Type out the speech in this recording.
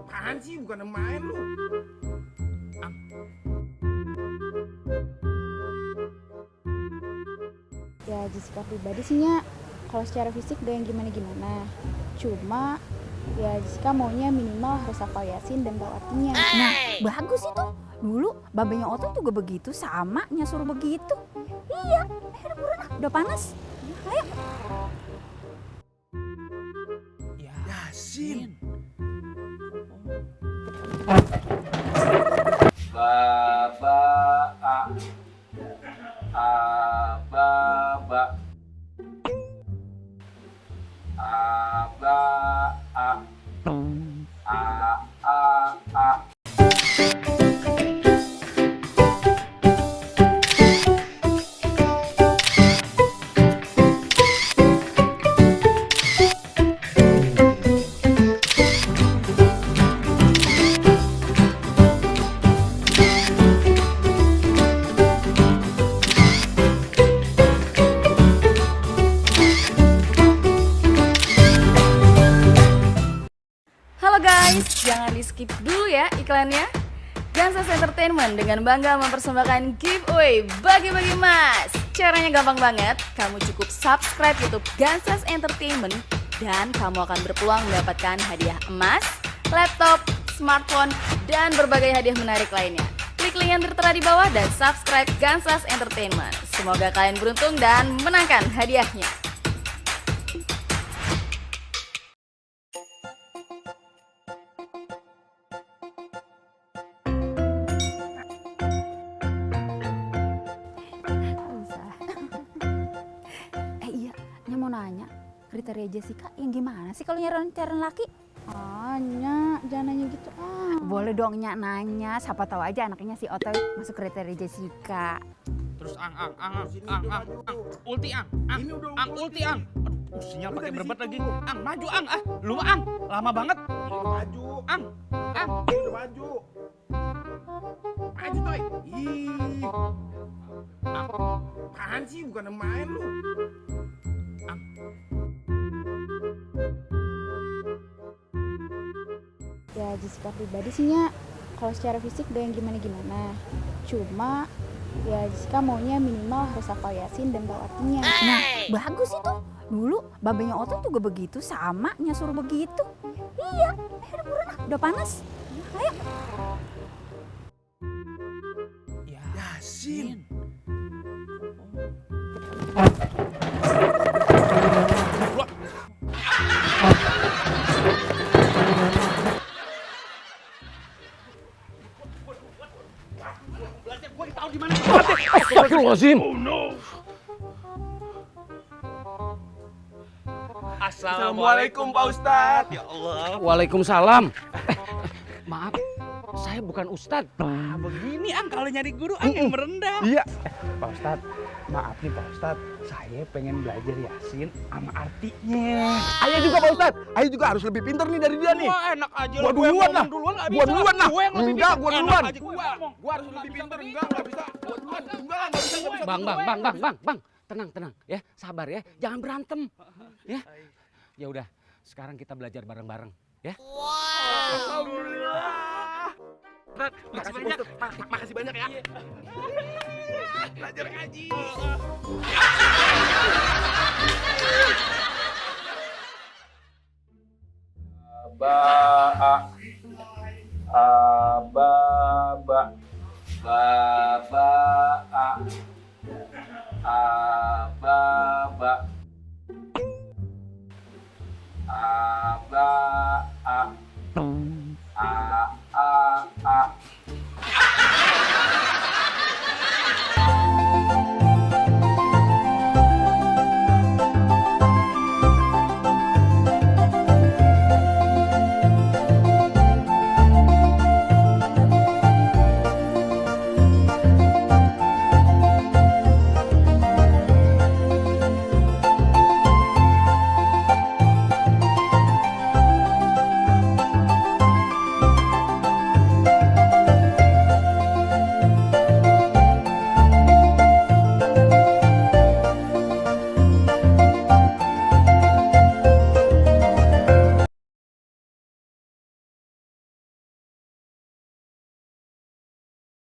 Apaan sih, bukan main lu. Ya Jessica pribadi sih Nya, kalau secara fisik gak yang gimana-gimana. Cuma ya Jessica maunya minimal harus hafal Yasin dan tahu artinya. Nah, bagus itu. Dulu babenya Oto juga begitu, sama Nya suruh begitu. Iya, udah buruan ah, udah panas. Ayo. Yasin. Baba a baba aba a. Halo guys, jangan di skip dulu ya iklannya. Gansas Entertainment dengan bangga mempersembahkan giveaway bagi-bagi emas. Caranya gampang banget, kamu cukup subscribe YouTube Gansas Entertainment dan kamu akan berpeluang mendapatkan hadiah emas, laptop, smartphone, dan berbagai hadiah menarik lainnya. Klik link yang tertera di bawah dan subscribe Gansas Entertainment. Semoga kalian beruntung dan menangkan hadiahnya. Iya, Nya mau nanya, kriteria Jessica yang gimana sih kalau nyari laki? Nya, jangan nanya gitu Boleh dong Nya nanya, siapa tahu aja anaknya si Oto masuk kriteria Jessica. Terus ulti ulti Aduh, sinyal pakai berbet lagi. Maju lu mah lama banget. Maju. Udah maju. Maju, Toy. Ih. Apaan sih, bukan main lu. Ya Jessica pribadi sih Nya, kalau secara fisik gak yang gimana-gimana. Cuma ya Jessica maunya minimal harus hafal Yasin dan tahu artinya. Nah, bagus itu. Dulu babenya Oto juga begitu, sama Nya suruh begitu. Iya, udah buruan ah, udah panas. Ayo. Yasin. Astagfirullahaladzim. Assalamualaikum Pak Ustadz. Ya Allah. Waalaikumsalam. Maaf, saya bukan Ustadz. Begini kalau nyari guru yang merendah. Iya. Pak Ustadz, maaf nih Pak Ustadz, saya pengen belajar Yasin sama artinya. Ayo juga Pak Ustadz. Ayo juga harus lebih pintar nih dari dia nih. Wah enak aja. Gua duluan lah. Gua duluan lah. Gue yang lebih Enggak, pintar. gua Enak duluan. aja Gua harus lebih pintar. Enggak bisa. Gua duluan. Enggak bisa. Bang. Tenang ya, sabar ya. Jangan berantem. Ya. Ya udah, sekarang kita belajar bareng-bareng ya. Alhamdulillah. Makasih banyak ya. Belajar ngaji. Ba